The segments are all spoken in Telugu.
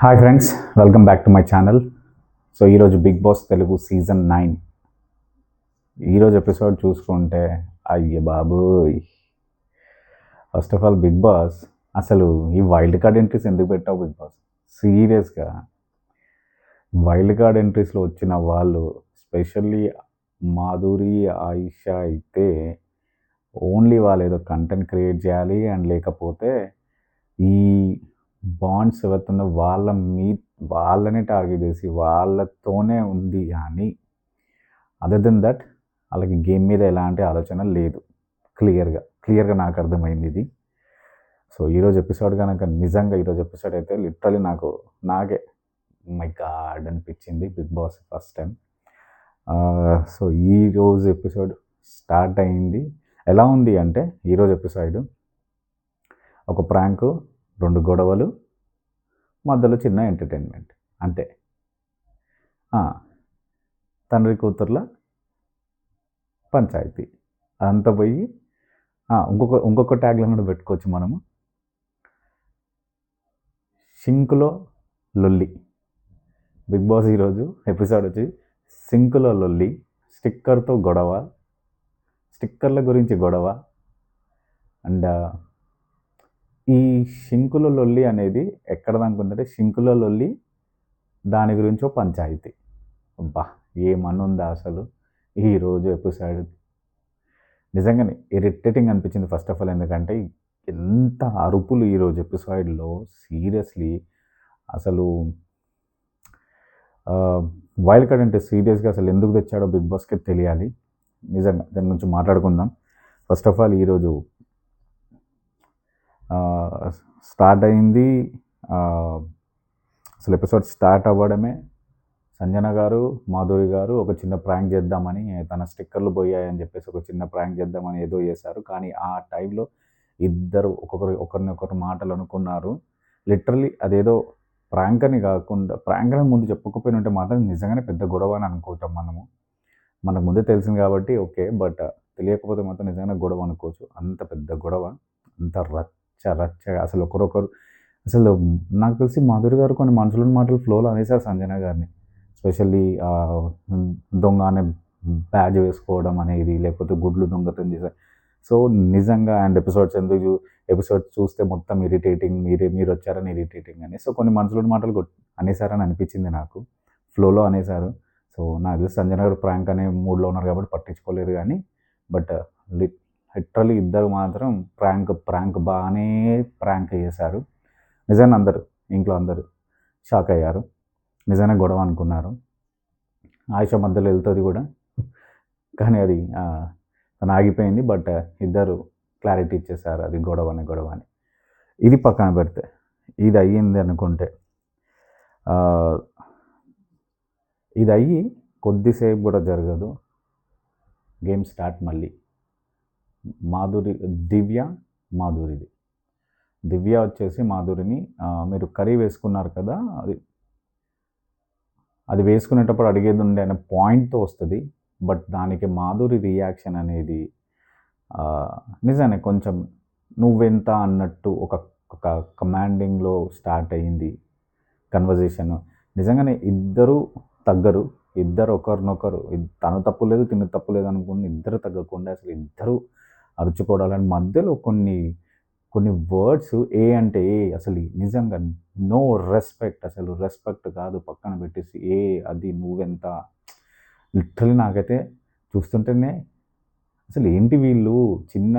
Hi friends, welcome back to my channel. So ఈరోజు బిగ్ బాస్ తెలుగు సీజన్ 9 ఈరోజు ఎపిసోడ్ చూసుకుంటే అయ్య బాబోయ్. First of all Bigg Boss అసలు ఈ వైల్డ్ కార్డ్ ఎంట్రీస్ ఎందుకు పెట్టావు బిగ్ బాస్? సీరియస్గా వైల్డ్ కార్డ్ ఎంట్రీస్లో వచ్చిన వాళ్ళు స్పెషల్లీ మాధురి, ఆయిషా అయితే ఓన్లీ వాళ్ళు ఏదో కంటెంట్ క్రియేట్ చేయాలి అండ్ లేకపోతే ఈ బాండ్స్ ఎవరుతున్న వాళ్ళని టార్గెట్ చేసి వాళ్ళతోనే ఉంది కానీ అదర్ దెన్ దట్ వాళ్ళకి గేమ్ మీద ఎలాంటి ఆలోచన లేదు. క్లియర్గా నాకు అర్థమైంది ఇది. సో ఈరోజు ఎపిసోడ్ కనుక నిజంగా ఈరోజు ఎపిసోడ్ అయితే లిటరలీ నాకే మై గాడ్ అనిపించింది Bigg Boss first time. So ఈరోజు ఎపిసోడ్ స్టార్ట్ అయింది ఎలా ఉంది అంటే, ఈరోజు ఎపిసోడ్ ఒక ప్రాంకు, 2 గొడవలు, మధ్యలో చిన్న ఎంటర్టైన్మెంట్ అంతే. తండ్రి కూతుర్ల పంచాయతీ అదంతా పోయి ఇంకొక ట్యాగ్లను కూడా పెట్టుకోవచ్చు మనము. సింకులో లొల్లి. బిగ్ బాస్ ఈరోజు ఎపిసోడ్ వచ్చి సింకులో లొల్లి, స్టిక్కర్తో గొడవ, స్టిక్కర్ల గురించి గొడవ. అండ్ ఈ షింకుల లొల్లి అనేది ఎక్కడ అనుకుంటే షింకుల లొల్లి దాని గురించో పంచాయతీ. అబ్బా ఏమనుందా అసలు ఈరోజు ఎపిసోడ్. నిజంగానే ఇరిటేటింగ్ అనిపించింది ఫస్ట్ ఆఫ్ ఆల్. ఎందుకంటే ఎంత అరుపులు ఈరోజు ఎపిసోడ్లో, సీరియస్లీ అసలు వైల్డ్ కార్డ్ అంటే సీరియస్గా అసలు ఎందుకు తెచ్చాడో బిగ్ బాస్కి తెలియాలి. నిజంగా దాని గురించి మాట్లాడుకుందాం. ఫస్ట్ ఆఫ్ ఆల్ ఈరోజు స్టార్ట్ అయింది. అసలు ఎపిసోడ్ స్టార్ట్ అవ్వడమే సంజన గారు, మాధురి గారు ఒక చిన్న ప్రాంక్ చేద్దామని, తన స్టిక్కర్లు పోయాయని చెప్పేసి ఒక చిన్న ప్రాంక్ చేద్దామని ఏదో చేశారు. కానీ ఆ టైంలో ఇద్దరు ఒకరినొకరు మాటలు అనుకున్నారు. లిటరలీ అదేదో ప్రాంక్ అని కాకుండా, ప్రాంక్ అని ముందు చెప్పకపోయిన ఉంటే మాత్రం నిజంగానే పెద్ద గొడవ అని అనుకుంటాం మనకు ముందే తెలిసింది కాబట్టి ఓకే. బట్ తెలియకపోతే మాత్రం నిజంగానే గొడవ అనుకోవచ్చు. అంత పెద్ద గొడవ, అంత రచ్చగా అసలు ఒకరొకరు. అసలు నాకు తెలిసి మాధురి గారు కొన్ని మనుషులని మాటలు ఫ్లోలో అనేసారు సంజన గారిని. స్పెషల్లీ దొంగ అనే బ్యాడ్జ్ వేసుకోవడం అనేది, లేకపోతే గుడ్లు దొంగతనం చేశారు. సో నిజంగా అండ్ ఎపిసోడ్స్ చూస్తే మొత్తం ఇరిటేటింగ్, మీరు వచ్చారని ఇరిటేటింగ్ అని. సో కొన్ని మనుషులని మాటలు అనేసారని అనిపించింది నాకు, ఫ్లోలో అనేసారు. సో నాకు తెలిసి సంజన గారు ప్రాంక్ అనే మూడ్లో ఉన్నారు కాబట్టి పట్టించుకోలేదు. కానీ బట్ లిటరలీ ఇద్దరు మాత్రం ప్రాంక్ బాగానే ప్రాంక్ చేశారు. నిజంగా ఇంట్లో అందరూ షాక్ అయ్యారు. నిజంగా గొడవ అనుకున్నారు. ఆయిషా మధ్యలో వెళ్తుంది కూడా, కానీ అది తను ఆగిపోయింది. బట్ ఇద్దరు క్లారిటీ ఇచ్చేసారు అది గొడవ అని. ఇది పక్కన పెడితే ఇది అయ్యింది అనుకుంటే, ఇది అయ్యి కొద్దిసేపు కూడా జరగదు, గేమ్ స్టార్ట్ మళ్ళీ. దివ్య వచ్చేసి మాధురిని, మీరు కర్రీ వేసుకున్నారు కదా, అది వేసుకునేటప్పుడు అడిగేది ఉండే అనే పాయింట్తో వస్తుంది. బట్ దానికి మాధురి రియాక్షన్ అనేది నిజానే కొంచెం నువ్వెంత అన్నట్టు ఒక కమాండింగ్లో స్టార్ట్ అయ్యింది కన్వర్జేషన్. నిజంగానే ఇద్దరు తగ్గరు, ఇద్దరు ఒకరినొకరు, తను తప్పు లేదు తిను తప్పు లేదు అనుకుని ఇద్దరు తగ్గకుండా అసలు ఇద్దరు అరుచుకోవడాలని, మధ్యలో కొన్ని వర్డ్స్ ఏ అంటే ఏ, అసలు నిజంగా నో రెస్పెక్ట్, అసలు రెస్పెక్ట్ కాదు పక్కన పెట్టేసి ఏ అది నువ్వెంత. లిటరలీ నాకైతే చూస్తుంటేనే అసలు ఏంటి వీళ్ళు చిన్న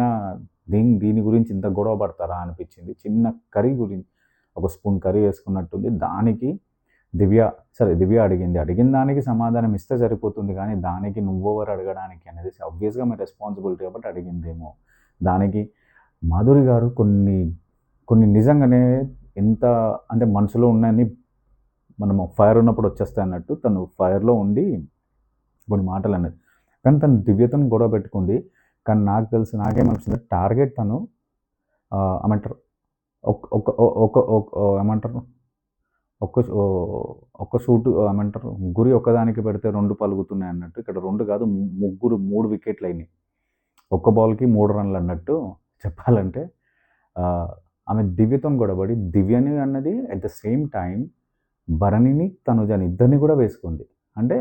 దీని గురించి ఇంత గొడవ పడతారా అనిపించింది. చిన్న కర్రీ గురించి, ఒక స్పూన్ కర్రీ వేసుకున్నట్టుంది. దానికి దివ్య అడిగిన దానికి సమాధానం ఇస్తే సరిపోతుంది. కానీ దానికి నువ్వెవరు అడగడానికి అనేది ఆబ్వియస్గా మీ రెస్పాన్సిబిలిటీ కాబట్టి అడిగిందేమో. దానికి మాధురి గారు కొన్ని నిజంగానే ఎంత అంటే మనసులో ఉన్నాయని, మనము ఫైర్ ఉన్నప్పుడు వచ్చేస్తాయి అన్నట్టు తను ఫైర్లో ఉండి కొన్ని మాటలు అన్నది. కానీ తను దివ్యతో గొడవ పెట్టుకుంది. కానీ నాకేమనిపిస్తుంది, టార్గెట్ తను ఏమంటారు ఏమంటారు ఒక్క షూటు ఏమంటారు, గురి ఒక్కదానికి పెడితే 2 పలుగుతున్నాయి అన్నట్టు. ఇక్కడ 2 కాదు 3 వికెట్లు అయినాయి. ఒక్క బాల్కి 3 రన్లు అన్నట్టు చెప్పాలంటే. ఆమె దివ్యతో గొడవపడి దివ్యని అన్నది అట్ ద సేమ్ టైం భరణిని, తనుజని ఇద్దరిని కూడా వేసుకుంది. అంటే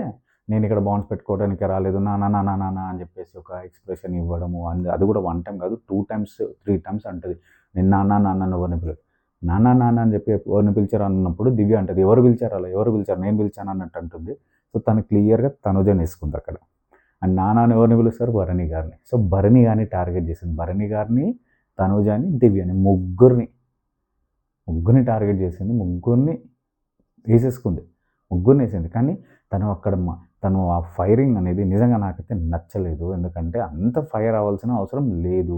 నేను ఇక్కడ బాండ్స్ పెట్టుకోవడానికి రాలేదు నాన్న నాన్న నాన్న అని చెప్పేసి ఒక ఎక్స్ప్రెషన్ ఇవ్వడము, అది కూడా 1 టైమ్ కాదు 2 టైమ్స్ 3 టైమ్స్ అంటది. నేను నాన్న నాన్న ఎవరిని పిలవలేదు. నాన్న నాన్న అని చెప్పి ఎవరిని పిలిచారు అన్నప్పుడు దివ్య అంటది, ఎవరు పిలిచారు అలా, ఎవరు పిలిచారు, నేను పిలిచాను అన్నట్టు అంటుంది. సో తను క్లియర్గా తనుజని వేసుకుంది అక్కడ. అండ్ నాన్నని ఎవరిని పిలుస్తారు, భరణి గారిని. సో భరణి గారిని టార్గెట్ చేసింది. భరణి గారిని, తనుజని, దివ్యని ముగ్గురిని టార్గెట్ చేసింది. ముగ్గురిని వేసేసుకుంది. ముగ్గురిని వేసింది. కానీ తను ఆ ఫైరింగ్ అనేది నిజంగా నాకైతే నచ్చలేదు. ఎందుకంటే అంత ఫైర్ అవ్వాల్సిన అవసరం లేదు.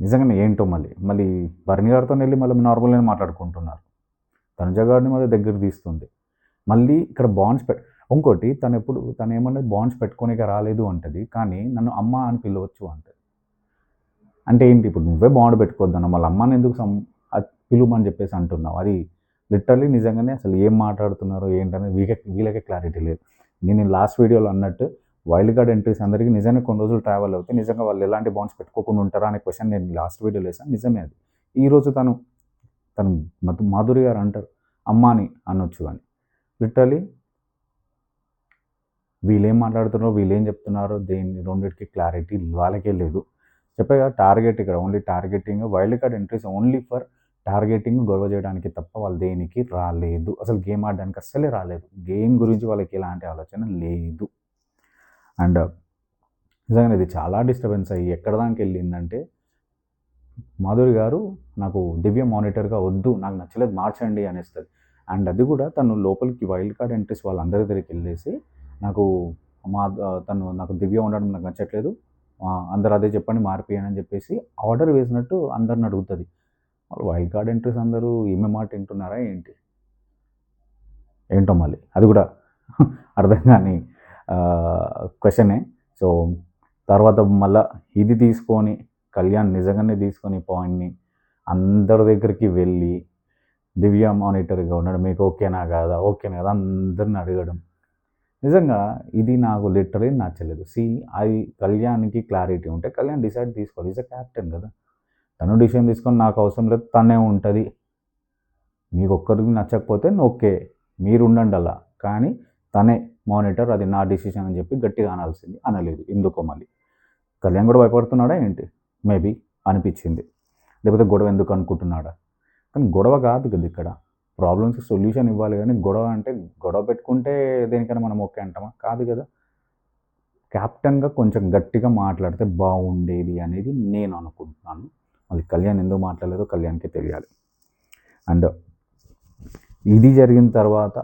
నిజంగానే ఏంటో మళ్ళీ భరణి గారితో వెళ్ళి మళ్ళీ నార్మల్గానే మాట్లాడుకుంటున్నారు. తనుజ గారిని మళ్ళీ దగ్గర తీస్తుంది. మళ్ళీ ఇక్కడ ఇంకోటి తను ఏమన్నది బాండ్స్ పెట్టుకోనిక రాలేదు అంటది. కానీ నన్ను అమ్మ అని పిలవచ్చు అంటది. అంటే ఏంటి, ఇప్పుడు నువ్వే బాండ్ పెట్టుకోవద్దన్న మళ్ళీ అమ్మని ఎందుకు పిలువమని చెప్పేసి అంటున్నావు. అది లిటరల్లీ నిజంగానే అసలు ఏం మాట్లాడుతున్నారో ఏంటనేది వీళ్ళకే క్లారిటీ లేదు. నేను లాస్ట్ వీడియోలో అన్నట్టు వైల్డ్ కార్డ్ ఎంట్రీస్ అందరికీ నిజంగా కొన్ని రోజులు ట్రావెల్ అవుతాయి. నిజంగా వాళ్ళు ఎలాంటి బాండ్స్ పెట్టుకోకుండా ఉంటారా అనే క్వశ్చన్ నేను లాస్ట్ వీడియోలో వేసాను. నిజమే అది. ఈరోజు తను మాధురి గారు అంటారు అమ్మాని అనొచ్చు అని. లిటరల్లీ వీళ్ళేం మాట్లాడుతున్నారో, వీళ్ళేం చెప్తున్నారో రెండింటికి క్లారిటీ వాళ్ళకే లేదు. చెప్పగా టార్గెట్ ఇక్కడ only targeting, wild card entries only for targeting, గొడవ చేయడానికి తప్ప వాళ్ళు దేనికి రాలేదు. అసలు గేమ్ ఆడడానికి అస్సలే రాలేదు. గేమ్ గురించి వాళ్ళకి ఎలాంటి ఆలోచన లేదు. అండ్ నిజంగా ఇది చాలా డిస్టర్బెన్స్ అయ్యి ఎక్కడ దానికి వెళ్ళిందంటే, మాధురి గారు నాకు దివ్య మానిటర్గా వద్దు, నాకు నచ్చలేదు, మార్చండి అనేస్తుంది. అండ్ అది కూడా తను లోపలికి వైల్డ్ కార్డ్ ఎంట్రీస్ వాళ్ళందరి దగ్గరికి వెళ్ళేసి నాకు నాకు దివ్య ఉండడం నాకు నచ్చట్లేదు, అందరు అదే చెప్పండి మారిపోయానని చెప్పేసి ఆర్డర్ వేసినట్టు అందరిని అడుగుతుంది. వాళ్ళు వైల్డ్ కార్డ్ ఎంట్రీస్ అందరూ ఈమె మాట వింటున్నారా ఏంటో మళ్ళీ అది కూడా అర్థం కాని క్వశ్చనే. సో తర్వాత మళ్ళీ ఇది తీసుకొని కళ్యాణ్ నిజంగానే తీసుకొని పాయింట్ని అందరి దగ్గరికి వెళ్ళి దివ్య మానిటర్గా ఉండడం, మీకు ఓకేనా కదా అందరిని అడగడం, నిజంగా ఇది నాకు లిటరలీ నచ్చలేదు. అది కళ్యాణ్కి క్లారిటీ ఉంటే కళ్యాణ్ డిసైడ్ తీసుకోవాలి. ఈజ్ అ క్యాప్టెన్ కదా, తను డిసిషన్ తీసుకొని నాకు అవసరం లేదు తనే ఉంటుంది, మీకు ఒక్కరికి నచ్చకపోతే ఓకే మీరు ఉండండి అలా, కానీ తనే మానిటర్, అది నా డిసిషన్ అని చెప్పి గట్టిగా అనాల్సింది. అనలేదు. ఎందుకో మళ్ళీ కళ్యాణ్ కూడా భయపడుతున్నాడా ఏంటి, మేబీ అనిపించింది. లేకపోతే గొడవ ఎందుకు అనుకుంటున్నాడా. కానీ గొడవ కాదు కదా ఇక్కడ, ప్రాబ్లమ్స్కి సొల్యూషన్ ఇవ్వాలి. కానీ గొడవ పెట్టుకుంటే దేనికైనా మనం ఓకే అంటామా, కాదు కదా. క్యాప్టెన్గా కొంచెం గట్టిగా మాట్లాడితే బాగుండేది అనేది నేను అనుకుంటున్నాను. మళ్ళీ కళ్యాణ్ ఎందుకు మాట్లాడలేదో కళ్యాణ్కి తెలియాలి. అండ్ ఇది జరిగిన తర్వాత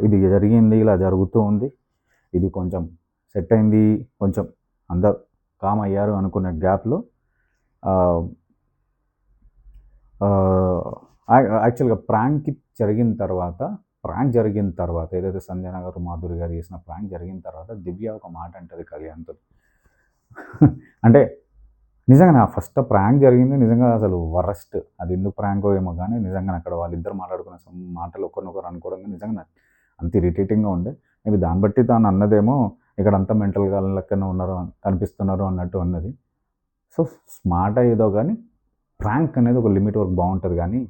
ఇది జరిగింది, ఇలా జరుగుతూ ఉంది, ఇది కొంచెం సెట్ అయింది, కొంచెం అందరు కామ్ అయ్యారు అనుకున్న గ్యాప్లో యాక్చువల్గా ప్రాంక్ జరిగిన తర్వాత ఏదైతే సంజన గారు మాధురి గారు చేసిన ప్రాంక్ జరిగిన తర్వాత దివ్య ఒక మాట అంటది కళ్యాణ్తో. అంటే నిజంగా నా ఫస్ట్ ప్రాంక్ జరిగింది నిజంగా అసలు వరస్ట్. అది ఎందుకు ప్రాంకో ఏమో కానీ నిజంగా అక్కడ వాళ్ళిద్దరు మాట్లాడుకున్న మాటలు ఒకరినొకరు అనుకోవడం నిజంగా అంత ఇరిటేటింగ్గా ఉండే. మేబీ దాన్ని బట్టి తాను అన్నదేమో ఇక్కడ అంతా మెంటల్గా లెక్కన ఉన్నారు కనిపిస్తున్నారు అన్నట్టు అన్నది. సో స్మార్ట్ అయ్యేదో కానీ ప్రాంక్ అనేది ఒక లిమిట్ వరకు బాగుంటుంది, కానీ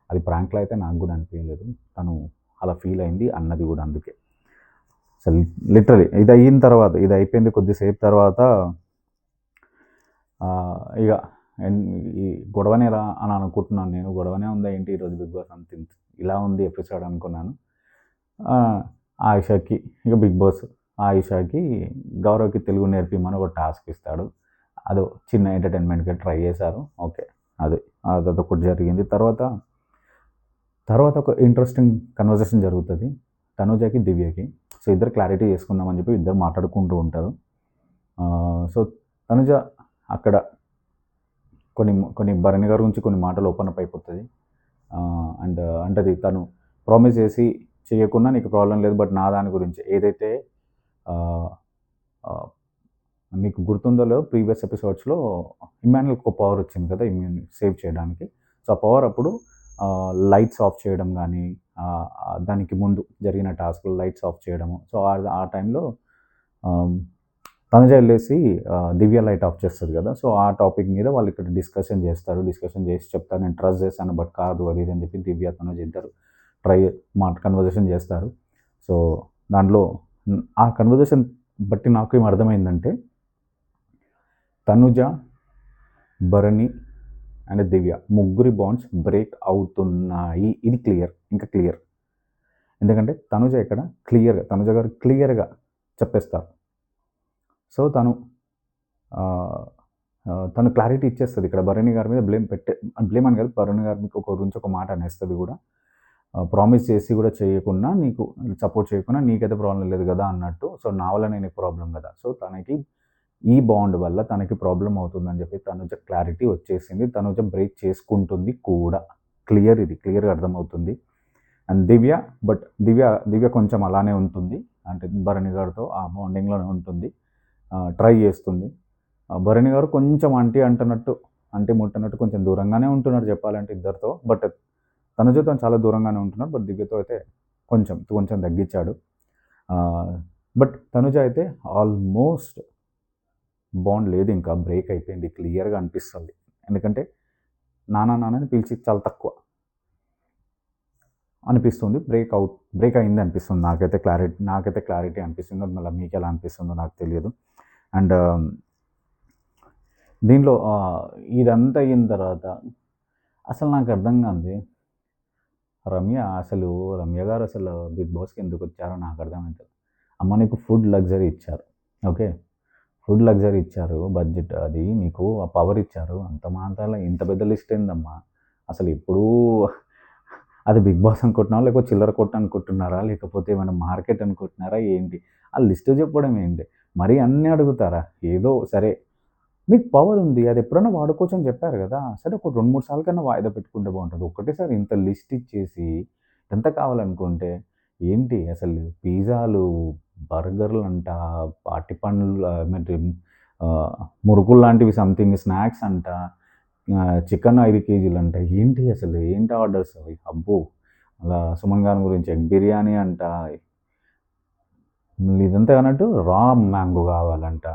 అది ప్రాంక్లో అయితే నాకు కూడా అనిపించలేదు. తను అలా ఫీల్ అయింది అన్నది కూడా అందుకే. అసలు లిటరలీ ఇది అయిపోయింది కొద్దిసేపు తర్వాత ఇక ఈ గొడవనే రా అని అనుకుంటున్నాను నేను. గొడవనే ఉందా ఏంటి ఈరోజు బిగ్ బాస్ అంత ఇలా ఉంది ఎపిసోడ్ అనుకున్నాను. ఆయిషాకి ఇక బిగ్ బాస్ ఆయిషాకి గౌరవ్కి తెలుగు నేర్పిమని ఒక టాస్క్ ఇస్తాడు. అదో చిన్న ఎంటర్టైన్మెంట్గా ట్రై చేశారు. ఓకే, అదొకటి జరిగింది. తర్వాత ఒక ఇంట్రెస్టింగ్ కన్వర్జేషన్ జరుగుతుంది తనుజకి దివ్యకి. సో ఇద్దరు క్లారిటీ చేసుకుందామని చెప్పి ఇద్దరు మాట్లాడుకుంటూ ఉంటారు. సో తనుజ అక్కడ కొన్ని భరణి గారి గురించి కొన్ని మాటలు ఓపెన్ అప్ అయిపోతుంది. అండ్ అంటది తను ప్రామిస్ చేసి చేయకుండా నీకు ప్రాబ్లం లేదు, బట్ నా దాని గురించి ఏదైతే మీకు గుర్తుందో లేదో ప్రీవియస్ ఎపిసోడ్స్లో ఇమాన్యుయల్కి ఒక పవర్ వచ్చింది కదా ఇమ్యూని సేవ్ చేయడానికి. సో ఆ పవర్ అప్పుడు లైట్స్ ఆఫ్ చేయడం కానీ, దానికి ముందు జరిగిన టాస్క్లో లైట్స్ ఆఫ్ చేయడము. సో ఆ టైంలో తనుజ వెళ్ళేసి దివ్య లైట్ ఆఫ్ చేస్తుంది కదా. సో ఆ టాపిక్ మీద వాళ్ళు ఇక్కడ డిస్కషన్ చేసి చెప్తారు, నేను ట్రస్ట్ చేశాను బట్ కాదు అది ఇది అని చెప్పి దివ్య తనుజ ఇద్దరు కన్వర్జేషన్ చేస్తారు. సో దాంట్లో ఆ కన్వర్జేషన్ బట్టి నాకు ఏం అర్థమైందంటే తనుజ, భరణి అండ్ దివ్య ముగ్గురి బాండ్స్ బ్రేక్ అవుతున్నాయి. ఇది ఇంకా క్లియర్. ఎందుకంటే తనుజ గారు క్లియర్గా చెప్పేస్తారు. సో తను క్లారిటీ ఇచ్చేస్తుంది ఇక్కడ. భరణి గారి మీద బ్లేమ్ అని కాదు, భరణి గారి మీకు గురించి ఒక మాట అనేస్తుంది కూడా. ప్రామిస్ చేసి కూడా చేయకుండా, నీకు సపోర్ట్ చేయకుండా నీకైతే ప్రాబ్లం లేదు కదా అన్నట్టు. సో నా వల్ల నీకు ప్రాబ్లం కదా. సో తనకి ఈ బాండ్ వల్ల తనకి ప్రాబ్లం అవుతుందని చెప్పి తనుజ క్లారిటీ వచ్చేసింది. తనుజ బ్రేక్ చేసుకుంటుంది కూడా. క్లియర్గా అర్థమవుతుంది. అండ్ దివ్య కొంచెం అలానే ఉంటుంది. అంటే భరణి గారితో ఆ బాండింగ్లోనే ఉంటుంది, ట్రై చేస్తుంది. భరణి గారు కొంచెం అంటి ముట్టనట్టు కొంచెం దూరంగానే ఉంటున్నారు చెప్పాలంటే ఇద్దరితో. బట్ తనుజతో చాలా దూరంగానే ఉంటున్నారు. బట్ దివ్యతో అయితే కొంచెం తగ్గించాడు. బట్ తనుజ అయితే ఆల్మోస్ట్ బాండ్ లేదు, ఇంకా బ్రేక్ అయిపోయింది క్లియర్గా అనిపిస్తుంది. ఎందుకంటే నాన్నని పిలిచి చాలా తక్కువ అనిపిస్తుంది. బ్రేక్ అయింది అనిపిస్తుంది. నాకైతే క్లారిటీ అనిపిస్తుంది. మళ్ళీ మీకు ఎలా అనిపిస్తుందో నాకు తెలియదు. అండ్ దీంట్లో ఇదంతా అయిన తర్వాత అసలు నాకు అర్థం కాదు, రమ్య గారు అసలు బిగ్ బాస్కి ఎందుకు వచ్చారో నాకు అర్థమవుతుంది. అమ్మ నీకు ఫుడ్ లగ్జరీ ఇచ్చారు, ఓకే, ఫుడ్ లగ్జరీ ఇచ్చారు, బడ్జెట్ అది నీకు ఆ పవర్ ఇచ్చారు, అంత మాత్రాల ఇంత పెద్ద లిస్ట్ ఏందమ్మా అసలు? ఇప్పుడు అది బిగ్ బాస్ అనుకుంటున్నారా, లేకపోతే చిల్లర కొట్టు అనుకుంటున్నారా, లేకపోతే ఏమైనా మార్కెట్ అనుకుంటున్నారా ఏంటి? ఆ లిస్ట్ చెప్పడం ఏంటి? మరీ అన్నీ అడుగుతారా? ఏదో సరే మీకు పవర్ ఉంది, అది ఎప్పుడైనా వాడుకోవచ్చు అని చెప్పారు కదా. సరే ఒక 2-3 సార్లు కన్నా వాయిదా పెట్టుకుంటే బాగుంటుంది. ఒకటేసారి ఇంత లిస్ట్ ఇచ్చేసి ఎంత కావాలనుకుంటే ఏంటి అసలు? పిజ్జాలు, బర్గర్లు అంట, అరటిపండ్లు, మురుకులు లాంటివి సంథింగ్ స్నాక్స్ అంట, చికెన్ 5 కేజీలు అంట. ఏంటి ఆర్డర్స్ అవి? అబ్బో! అలా సుమన్ గారి గురించి ఎగ్ బిర్యానీ అంట. ఇదంతా అన్నట్టు రా మ్యాంగో కావాలంట,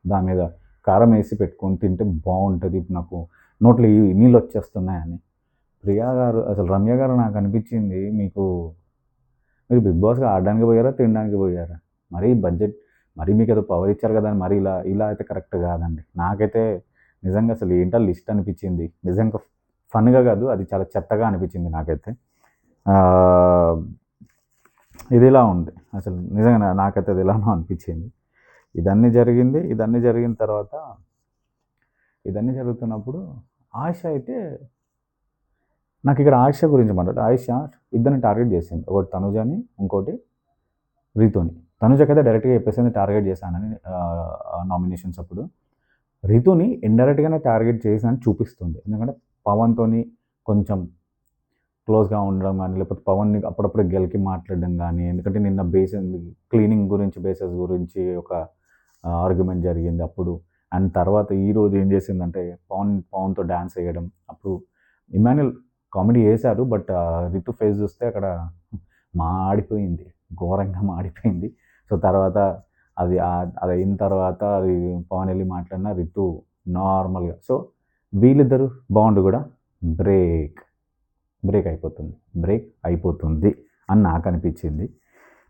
దాని మీద కారం వేసి పెట్టుకొని తింటే బాగుంటుంది, నాకు నోట్లో నీళ్ళు వచ్చేస్తున్నాయని. రమ్య గారు నాకు అనిపించింది, మీరు బిగ్ బాస్గా ఆడడానికి పోయారా, తినడానికి పోయారా? మరీ మీకు ఏదో పవర్ ఇచ్చారు కదా అని మరి ఇలా అయితే కరెక్ట్ కాదండి. నాకైతే నిజంగా అసలు ఏంటో లిస్ట్ అనిపించింది. నిజంగా ఫన్గా కాదు, అది చాలా చెత్తగా అనిపించింది నాకైతే. ఇది ఇలా ఉంది అసలు, నిజంగా నాకైతే అది ఎలానో అనిపించింది. ఇదన్నీ జరిగిన తర్వాత ఇదన్నీ జరుగుతున్నప్పుడు ఆయిష అయితే, నాకు ఇక్కడ ఆయిష గురించి మాట్లాడు. ఆయిష ఇద్దరిని టార్గెట్ చేసింది, ఒకటి తనుజని, ఇంకోటి రితుని. తనుజకైతే డైరెక్ట్గా చెప్పేసింది టార్గెట్ చేశానని నామినేషన్స్ అప్పుడు. రితుని ఇండైరెక్ట్గానే టార్గెట్ చేశానని చూపిస్తుంది. ఎందుకంటే పవన్తోని కొంచెం క్లోజ్గా ఉండడం కానీ, లేకపోతే పవన్ని అప్పుడప్పుడు గెలికి మాట్లాడడం కానీ. ఎందుకంటే నిన్న క్లీనింగ్ బేసెస్ గురించి ఒక ఆర్గ్యుమెంట్ జరిగింది అప్పుడు. అండ్ తర్వాత ఈరోజు ఏం చేసిందంటే పవన్తో డ్యాన్స్ వేయడం. అప్పుడు ఇమాన్యుల్ కామెడీ చేశారు, బట్ రితు ఫేస్ చూస్తే అక్కడ మాడిపోయింది, ఘోరంగా మాడిపోయింది. సో తర్వాత అది అయిన తర్వాత పవన్ వెళ్ళి మాట్లాడిన రితు నార్మల్గా. సో వీళ్ళిద్దరు బాండ్ కూడా బ్రేక్ అయిపోతుంది అని నాకు అనిపించింది.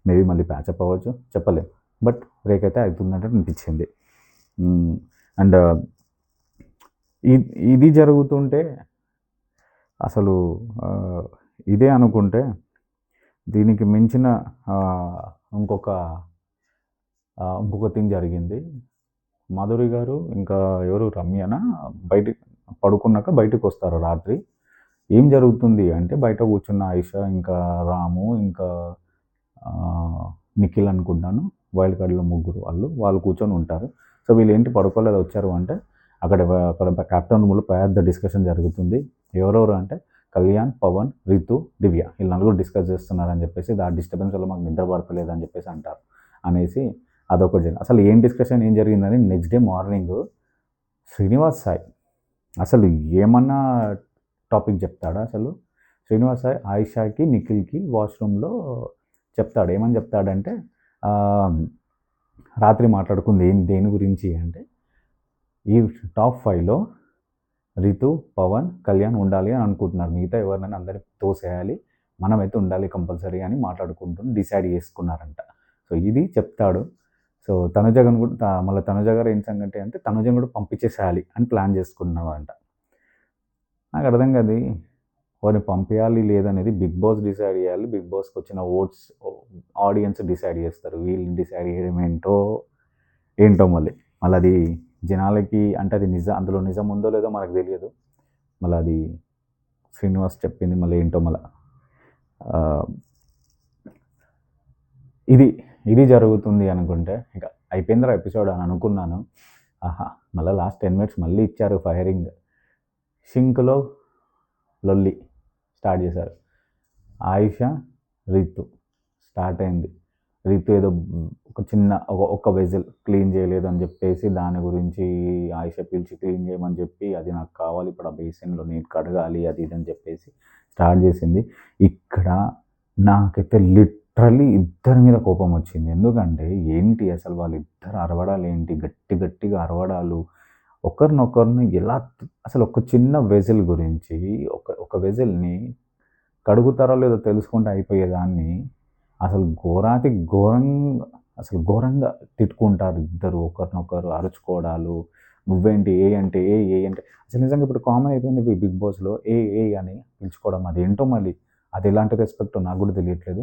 మేబీ మళ్ళీ ప్యాచప్ అవ్వచ్చు, చెప్పలేము. బట్ బ్రేక్ అయితే అవుతుందంటే అనిపించింది. అండ్ ఇది జరుగుతుంటే అసలు ఇదే అనుకుంటే దీనికి మించిన ఇంకొక థింగ్ జరిగింది. మాధురి గారు ఇంకా ఎవరు రమ్యనా బయటికి పడుకున్నాక బయటకు వస్తారు రాత్రి. ఏం జరుగుతుంది అంటే బయట కూర్చున్న ఆయిష, ఇంకా రాము, ఇంకా నిఖిల్ అనుకుంటాను, వైల్డ్ కార్డ్లో ముగ్గురు వాళ్ళు కూర్చొని ఉంటారు. సో వీళ్ళు ఏంటి పడుకోలేదు వచ్చారు అంటే అక్కడ క్యాప్టెన్ రూమ్లో పెద్ద డిస్కషన్ జరుగుతుంది. ఎవరెవరు అంటే కళ్యాణ్, పవన్, రితు, దివ్య, వీళ్ళు నలుగురు డిస్కస్ చేస్తున్నారని చెప్పేసి, ఆ డిస్టర్బెన్స్ వల్ల మాకు నిద్ర పడతలేదు అని చెప్పేసి అంటారు. అనేసి అదొకటి జరిగింది. అసలు ఏం జరిగిందని next day morning Srinivas Sai అసలు ఏమన్నా టాపిక్ చెప్తాడా? అసలు శ్రీనివాస్ సాయి ఆయిషాకి, నిఖిల్కి వాష్రూమ్లో చెప్తాడు. ఏమని చెప్తాడంటే రాత్రి మాట్లాడుకుంది దేని గురించి అంటే, ఈ టాప్ 5లో రితు, పవన్, కళ్యాణ్ ఉండాలి అని అనుకుంటున్నారు, మిగతా ఎవరినైనా అందరినీ తోసేయాలి, మనమైతే ఉండాలి కంపల్సరీ అని మాట్లాడుకుంటూ డిసైడ్ చేసుకున్నారంట. సో ఇది చెప్తాడు. సో తనుజను కూడా మళ్ళీ తనుజ గారు ఏం సంగతి అంటే తనుజను కూడా పంపించేసేయాలి అని ప్లాన్ చేసుకున్నామంట. నాకు అర్థం కాదు వాడిని పంపించాలి లేదనేది బిగ్ బాస్ డిసైడ్ చేయాలి. బిగ్ బాస్కి వచ్చిన ఓట్స్ ఆడియన్స్ డిసైడ్ చేస్తారు. వీళ్ళు డిసైడ్ చేయడం ఏంటో మళ్ళీ అది జనాలకి అంటే అది అందులో నిజం ఉందో లేదో మనకు తెలియదు. మళ్ళీ అది శ్రీనివాస్ చెప్పింది మళ్ళీ ఏంటో మళ్ళీ ఇది జరుగుతుంది అనుకుంటే ఇక అయిపోయిందిరా ఎపిసోడ్ అని అనుకున్నాను. మళ్ళీ లాస్ట్ 10 minutes మళ్ళీ ఇచ్చారు ఫైరింగ్. షింక్లో లొల్లి స్టార్ట్ చేశారు. ఆయిషా రితు స్టార్ట్ అయింది. రితు ఏదో ఒక వెజిల్ క్లీన్ చేయలేదు అని చెప్పేసి దాని గురించి ఆయిషా పిలిచి క్లీన్ చేయమని చెప్పి అది నాకు కావాలి ఇప్పుడు ఆ బేసిన్లో నేను కడగాలి అది ఇది అని చెప్పేసి స్టార్ట్ చేసింది. ఇక్కడ నాకైతే లిటరల్లీ ఇద్దరి మీద కోపం వచ్చింది. ఎందుకంటే ఏంటి అసలు వాళ్ళిద్దరు అరవడాలు ఏంటి, గట్టిగా అరవడాలు, ఒకరినొకరిని ఎలా అసలు ఒక చిన్న వెజిల్ గురించి ఒక వెజిల్ని కడుగుతారో లేదో తెలుసుకుంటే అయిపోయేదాన్ని అసలు ఘోరంగా తిట్టుకుంటారు ఇద్దరు, ఒకరినొకరు అరుచుకోవడాలు, నువ్వేంటి ఏ అంటే అసలు నిజంగా ఇప్పుడు కామన్ అయిపోయింది బిగ్ బాస్లో ఏ అని పిలుచుకోవడం. అది ఏంటో మళ్ళీ అది ఎలాంటి రెస్పెక్ట్ నాకు కూడా తెలియట్లేదు.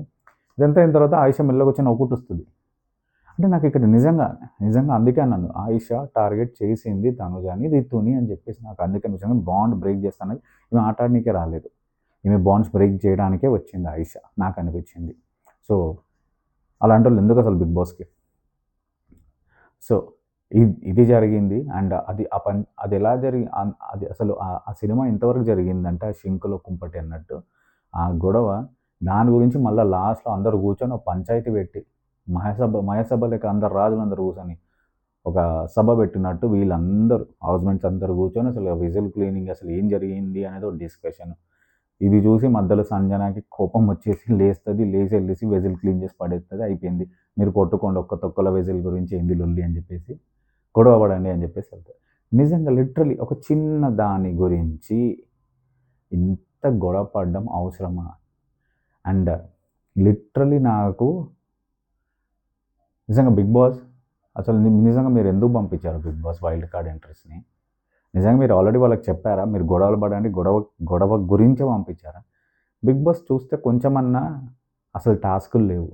ఇదంతా అయిన తర్వాత ఆయిషా మెల్లగా వచ్చి నవ్వుకుంటూ వస్తుంది. అంటే నాకు ఇక్కడ నిజంగా అందుకే అన్నాను ఆయిషా టార్గెట్ చేసింది తనుజాని రితుని అని చెప్పేసి నాకు అందుకే నిజంగా బాండ్ బ్రేక్ చేస్తానని ఈమె ఆటాడనికే రాలేదు, ఈమె బాండ్స్ బ్రేక్ చేయడానికే వచ్చింది ఆయిషా నాకు అనిపించింది. సో అలాంటి వాళ్ళు ఎందుకు అసలు బిగ్ బాస్కి. సో ఇది జరిగింది. అండ్ అది ఎలా అది అసలు ఆ సినిమా ఎంతవరకు జరిగిందంటే ఆ షింకులో కుంపటి అన్నట్టు ఆ గొడవ దాని గురించి మళ్ళీ లాస్ట్లో అందరూ కూర్చొని ఒక పంచాయతీ పెట్టి మహాసభ లేక అందరు రాజులందరూ కూర్చొని ఒక సభ పెట్టినట్టు వీళ్ళందరూ హౌస్మెంట్స్ అందరూ కూర్చొని అసలు విజిల్ క్లీనింగ్ అసలు ఏం జరిగింది అనేది ఒక డిస్కషన్. ఇది చూసి మధ్యలో సంజనాకి కోపం వచ్చేసి లేచి వెజిల్ క్లీన్ చేసి పడేస్తుంది, అయిపోయింది మీరు కొట్టుకోండి ఒక్క తొక్కల వెజిల్ గురించి ఏంది లొల్లి అని చెప్పేసి గొడవ పడండి అని చెప్పేసి వెళ్తారు. నిజంగా లిటరలీ ఒక చిన్న దాని గురించి ఇంత గొడవ పడడం అవసరమా? అండ్ లిటరలీ నాకు నిజంగా బిగ్ బాస్ అసలు నిజంగా మీరు ఎందుకు పంపించారు బిగ్ బాస్ వైల్డ్ కార్డ్ ఎంట్రీస్ని? నిజంగా మీరు ఆల్రెడీ వాళ్ళకి చెప్పారా మీరు గొడవలు పడండి, గొడవ గురించే పంపించారా? బిగ్ బాస్ చూస్తే కొంచెమన్నా అసలు టాస్కులు లేవు.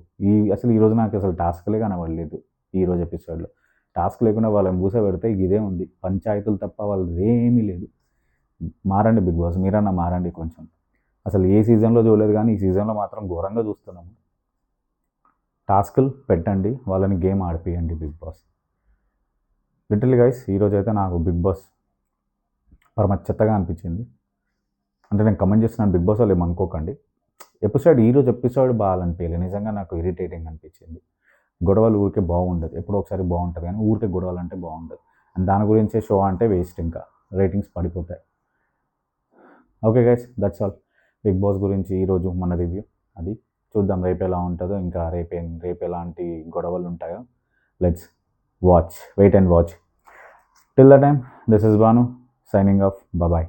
అసలు ఈరోజు నాకు అసలు టాస్కులే కనబడలేదు. ఈరోజు ఎపిసోడ్లో టాస్క్ లేకుండా వాళ్ళని కూర్చోబెడితే ఇదే ఉంది, పంచాయతీలు తప్ప వాళ్ళది ఏమీ లేదు. మారండి బిగ్ బాస్, మీరన్నా మారండి కొంచెం. అసలు ఏ సీజన్లో చూడలేదు కానీ ఈ సీజన్లో మాత్రం ఘోరంగా చూస్తున్నాము. టాస్కులు పెట్టండి, వాళ్ళని గేమ్ ఆడిపియండి బిగ్ బాస్. లిటిల్ గైస్ ఈరోజు అయితే నాకు బిగ్ బాస్ పరమ చెత్తగా అనిపించింది. అంటే నేను కమెంట్ చేస్తున్నాను బిగ్ బాస్ వాళ్ళు ఏమనుకోకండి. ఈరోజు ఎపిసోడ్ బాగాలనిపించలేదు, నిజంగా నాకు ఇరిటేటింగ్ అనిపించింది. గొడవలు ఊరికే బాగుండదు, ఎప్పుడో ఒకసారి బాగుంటుంది కానీ ఊరికే గొడవలు అంటే బాగుండదు. అండ్ దాని గురించే షో అంటే వేస్ట్, ఇంకా రేటింగ్స్ పడిపోతాయి. Okay guys, that's all Bigg Boss గురించి ఈరోజు మన రివ్యూ. అది చూద్దాం రేపు ఎలా ఉంటుందో, ఇంకా రేపు ఎలాంటి గొడవలు ఉంటాయో. Let's wait and watch. Till the time, this is Bhanu signing off. Bye bye.